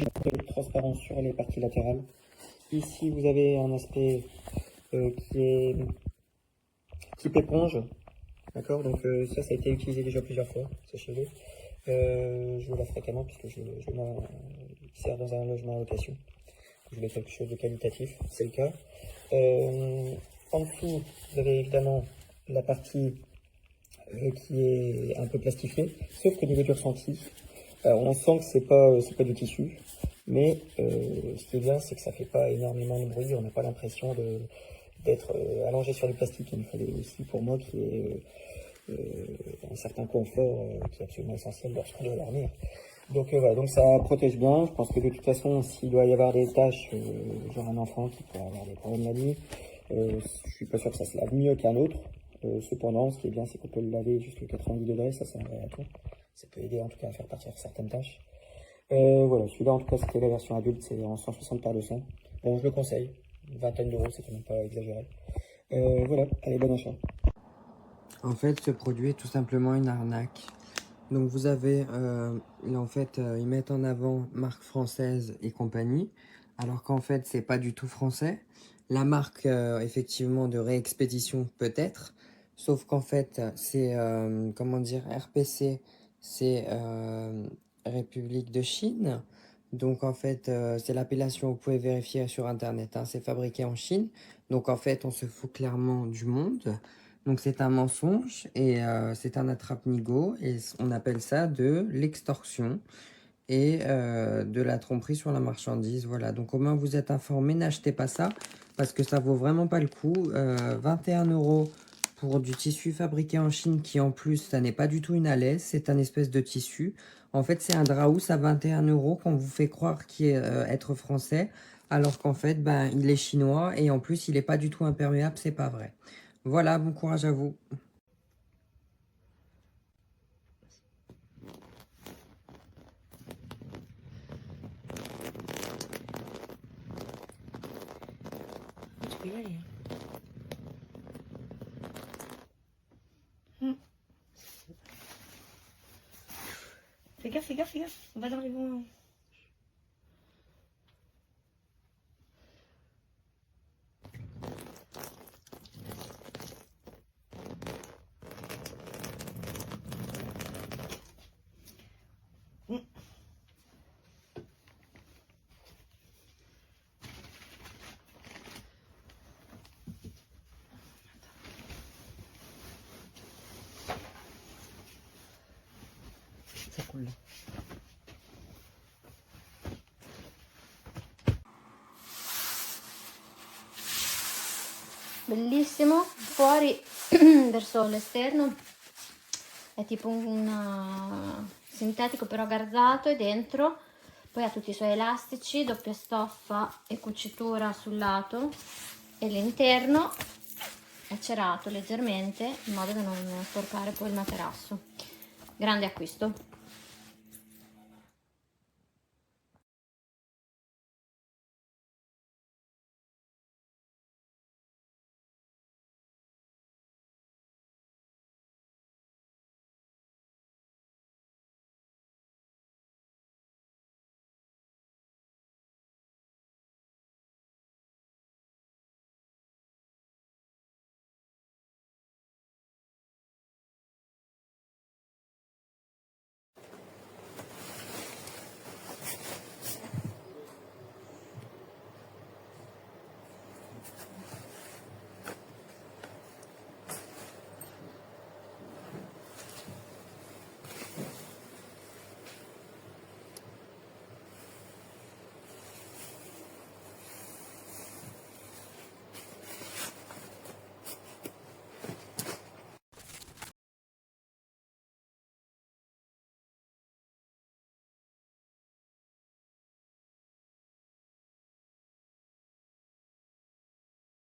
de transparence sur les parties latérales. Ici, vous avez un aspect qui est type éponge. D'accord, donc ça a été utilisé déjà plusieurs fois, sachez-le. Je l'ai fréquemment puisque je sers dans un logement en location. Je voulais quelque chose de qualitatif, c'est le cas. En dessous, vous avez évidemment la partie qui est un peu plastifiée, sauf qu'au niveau du ressenti, on sent que c'est pas du tissu, mais ce qui est bien, c'est que ça fait pas énormément de bruit, on n'a pas l'impression d'être allongé sur du plastique. Il fallait aussi pour moi qu'il y ait un certain confort qui est absolument essentiel lorsqu'on doit dormir. Donc voilà, donc ça protège bien. Je pense que de toute façon, s'il doit y avoir des tâches, genre un enfant qui pourrait avoir des problèmes la nuit, je suis pas sûr que ça se lave mieux qu'un autre. Cependant, ce qui est bien, c'est qu'on peut le laver jusqu'à 90 degrés, ça c'est un vrai atout. Ça peut aider en tout cas à faire partir certaines tâches. Voilà, celui-là en tout cas c'était la version adulte, c'est en 160 par 200. Bon, je le conseille, une vingtaine d'euros, c'est quand même pas exagéré. Voilà, allez, bon achat. En fait, ce produit est tout simplement une arnaque. Donc vous avez, en fait, ils mettent en avant marque française et compagnie, alors qu'en fait, c'est pas du tout français. La marque, effectivement, de réexpédition peut-être, sauf qu'en fait, c'est, comment dire, RPC, c'est République de Chine. Donc en fait, c'est l'appellation, vous pouvez vérifier sur Internet, hein, c'est fabriqué en Chine. Donc en fait, on se fout clairement du monde. Donc c'est un mensonge et c'est un attrape-nigo et on appelle ça de l'extorsion et de la tromperie sur la marchandise. Voilà, donc au moins vous êtes informés, n'achetez pas ça parce que ça vaut vraiment pas le coup. 21 € pour du tissu fabriqué en Chine qui en plus, ça n'est pas du tout une alaise, c'est un espèce de tissu. En fait, c'est un draous à 21 € qu'on vous fait croire qu'il est être français alors qu'en fait, ben, il est chinois et en plus, il n'est pas du tout imperméable, c'est pas vrai. Voilà, bon courage à vous. Tu peux y aller. Hein. Fais gaffe, fais gaffe, fais gaffe. On va dans les bons. Ça coule là. Bellissimo, fuori verso l'esterno è tipo un sintetico però garzato e dentro poi ha tutti i suoi elastici, doppia stoffa e cucitura sul lato e l'interno è cerato leggermente in modo da non sporcare poi il materasso. Grande acquisto.